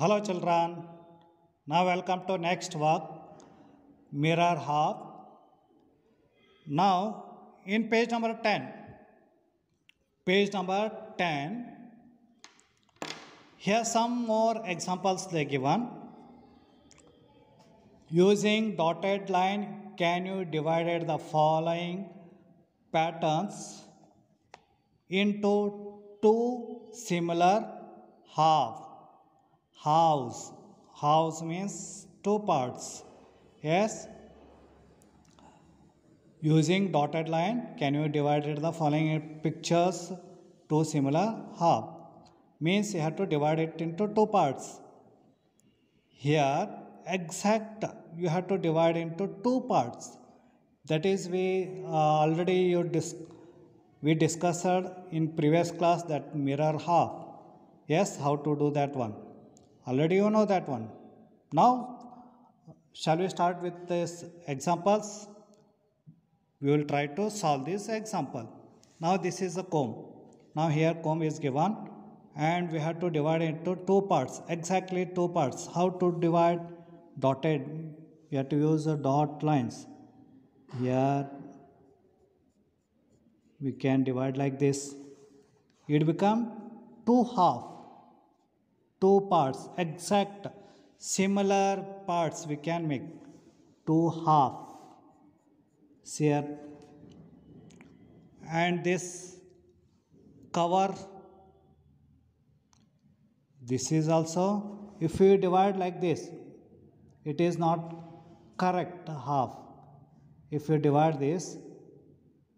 Hello children. Now welcome to next work mirror half. Now in page number 10. Page number 10. Here some more examples they given. Using dotted line can you divide the following patterns into two similar half. House means two parts. Yes. Using dotted line, can you divide the following pictures to similar half? Means you have to divide it into two parts. Here, exact you have to divide into two parts. That is we already we discussed in previous class that mirror half. Yes, how to do that one. Already you know that one. Now, shall we start with these examples? We will try to solve this example. Now this is a comb. Now here comb is given and we have to divide it into two parts, exactly two parts. How to divide? Dotted. We have to use the dot lines. Here we can divide like this. It become two half, two parts, exact similar parts we can make two half. Here and this cover, this is also, if we divide like this, it is not correct half. If you divide this,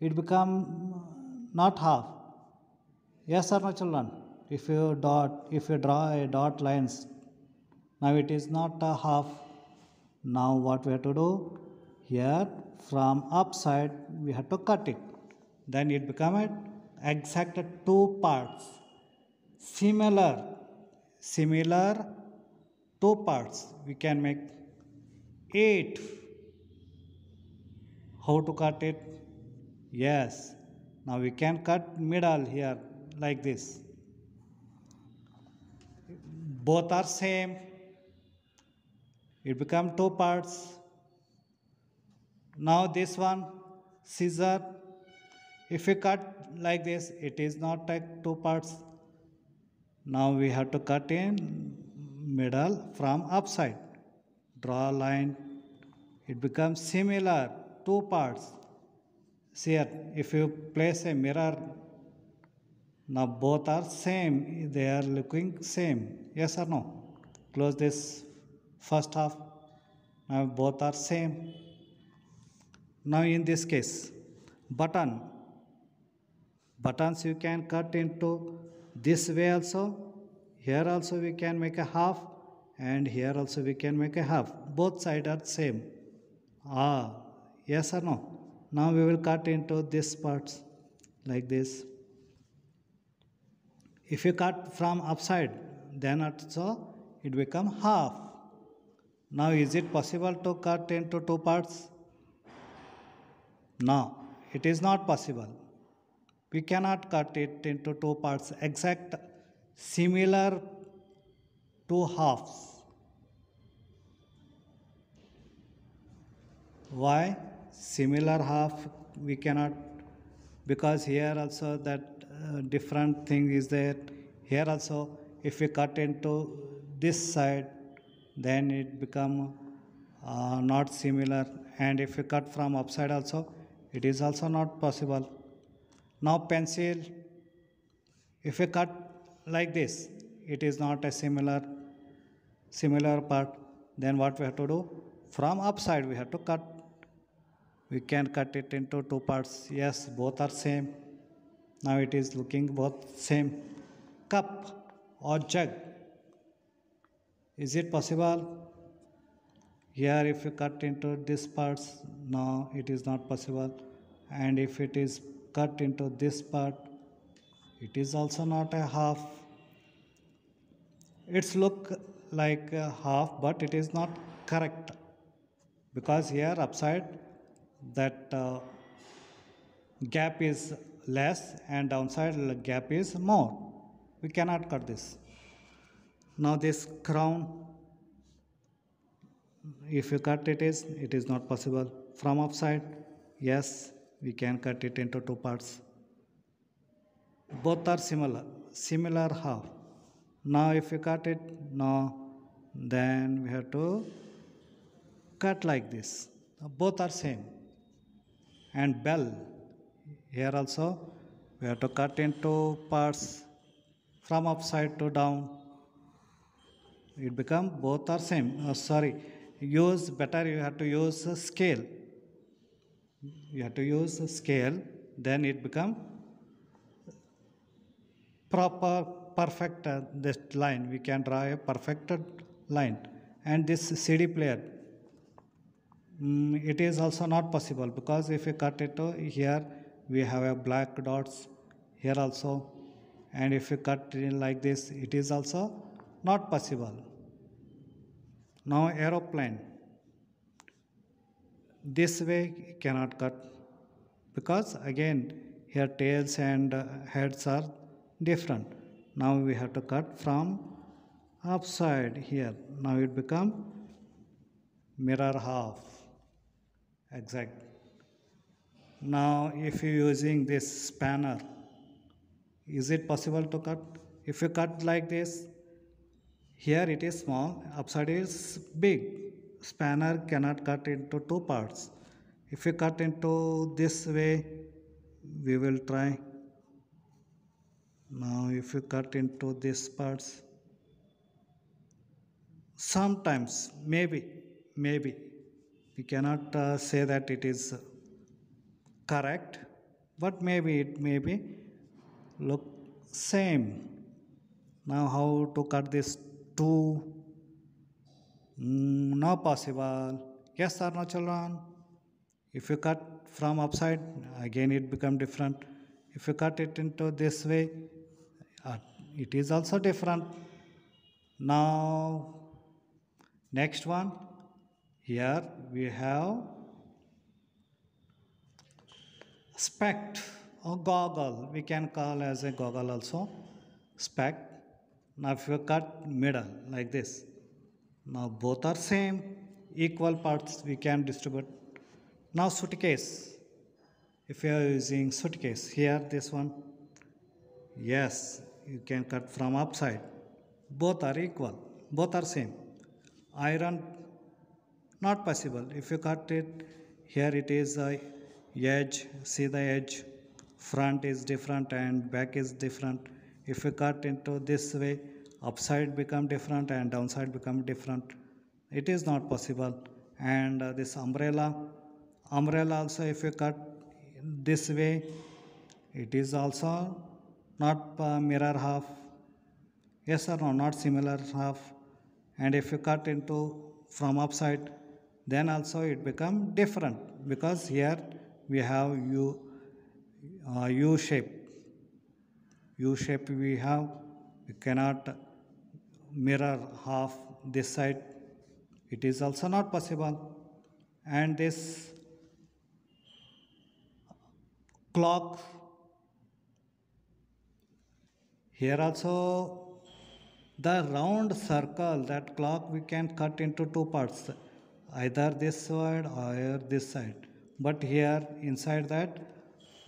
it become not half. Yes or no children? If you draw a dot lines, now it is not a half. Now what we have to do? Here from upside we have to cut it. Then it become an exact two parts. Similar two parts. We can make 8. How to cut it? Yes. Now we can cut middle here like this. Both are same. It become two parts. Now this one, scissor. If we cut like this, it is not like two parts. Now we have to cut in middle from upside. Draw a line. It becomes similar, two parts. See here, if you place a mirror, now both are same. They are looking same. Yes or no? Close this first half. Now both are same. Now in this case, buttons you can cut into this way also. Here also we can make a half and here also we can make a half. Both sides are same. Yes or no? Now we will cut into this parts like this. If you cut from upside, then also it become half. Now is it possible to cut into two parts? No, it is not possible. We cannot cut it into two parts, exact similar two halves. Why? Similar half we cannot, because here also that different thing is there. Here also if we cut into this side, then it become not similar, and if we cut from upside also, it is also not possible. Now pencil, if we cut like this, it is not a similar part. Then what we have to do? From upside we have to cut. We can cut it into two parts. Yes, both are same. Now it is looking both same. Cup or jug. Is it possible? Here if you cut into this parts, no, it is not possible. And if it is cut into this part, it is also not a half. It's look like a half, but it is not correct, because here upside that gap is less and downside gap is more. We cannot cut this. Now this crown, if you cut it is not possible. From upside, yes, we can cut it into two parts. Both are similar half. Now if you cut it, no, then we have to cut like this. Both are same. And bell, here also we have to cut into parts from upside to down. It become both are same. Use better, you have to use a scale. You have to use a scale, then it become proper perfect this line. We can draw a perfect line. And this CD player, it is also not possible, because if you cut it here, we have a black dots here also, and if you cut it like this, it is also not possible. Now aeroplane, this way cannot cut, because again here tails and heads are different. Now we have to cut from upside here. Now it become mirror half. Exact. Now if you using this spanner, is it possible to cut? If you cut like this, here it is small, upside is big. Spanner cannot cut into two parts. If you cut into this way, we will try. Now if you cut into these parts, sometimes maybe we cannot say that it is correct, but maybe it may be look same. Now how to cut this two? No possible. Yes or no, children? If you cut from upside, again it become different. If you cut it into this way, it is also different. Now next one, here we have spect or goggle. We can call as a goggle also, spect. Now if you cut middle like this, now both are same, equal parts we can distribute. Now suitcase, if you are using suitcase, here this one, yes, you can cut from upside, both are equal, both are same. Iron, not possible. If you cut it, here it is a edge, see the edge, front is different and back is different. If you cut into this way, upside become different and downside become different. It is not possible. And this umbrella also, if you cut this way, it is also not mirror half. Yes or no, not similar half. And if you cut into from upside, then also it become different, because here we have U shape. U shape we have, we cannot mirror half this side. It is also not possible. And this clock, here also the round circle, that clock we can cut into two parts, either this side or this side. But here inside that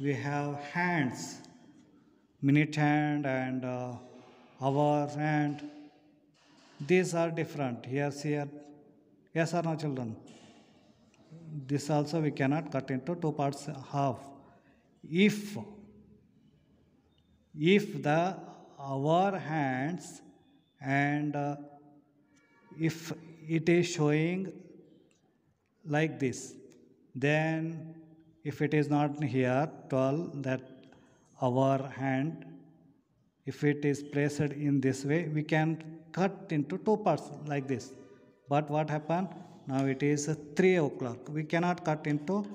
we have hands, minute hand and hour hand. These are different. Yes or no, children? This also we cannot cut into two parts half. If the hour hands and if it is showing like this, then if it is not here 12, that our hand, if it is placed in this way, we can cut into two parts like this. But what happened? Now it is 3 o'clock. We cannot cut into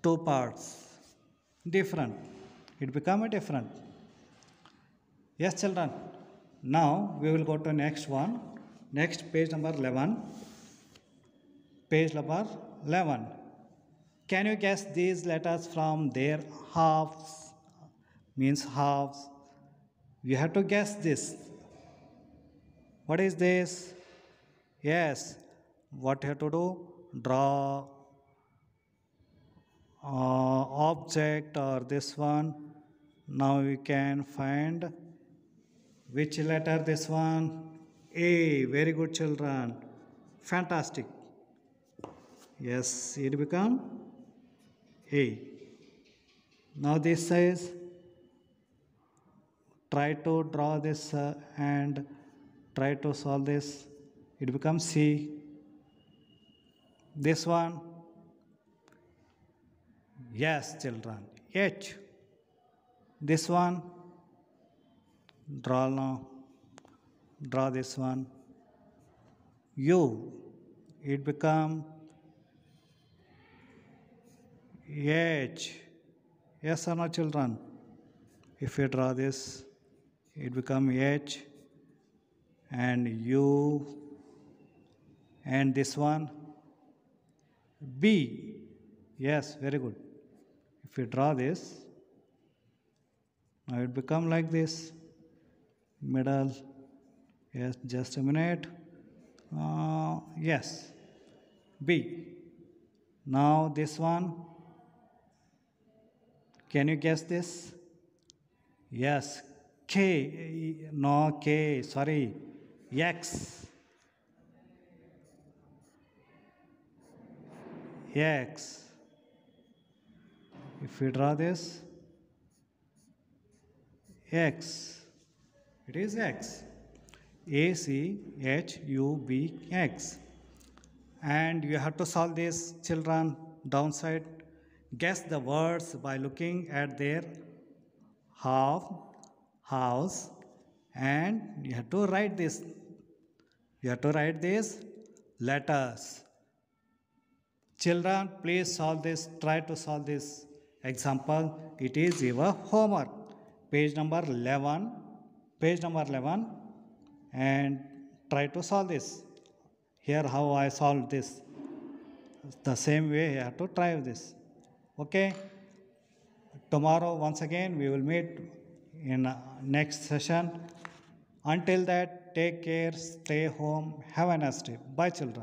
two parts. Different. It become a different. Yes, children. Now we will go to next one. Next, page number 11. Page number 11. Can you guess these letters from their halves? Means halves. You have to guess this. What is this? Yes, what you have to do? Draw object or this one. Now we can find which letter this one? A. Very good children. Fantastic. Yes, it become A. Now this says try to draw this and try to solve this. It becomes C. This one. Yes, children. H. This one. Draw now. Draw this one. U. It become H. Yes or no, children? If you draw this, it become H and U and this one B. Yes, very good. If you draw this, now it become like this. Middle. Yes, just a minute. Yes, B. Now this one. Can you guess this? Yes, K. No, K. Sorry, X. X. If we draw this, X. It is X. ACHUB. And you have to solve this, children, downside. Guess the words by looking at their house, and you have to write this. You have to write these letters. Children, please solve this. Try to solve this example. It is your homework. Page number 11. Page number 11. And try to solve this. Here how I solved this. The same way you have to try this. Okay. Tomorrow once again we will meet in next session. Until that, take care, stay home, have a nice day. Bye children.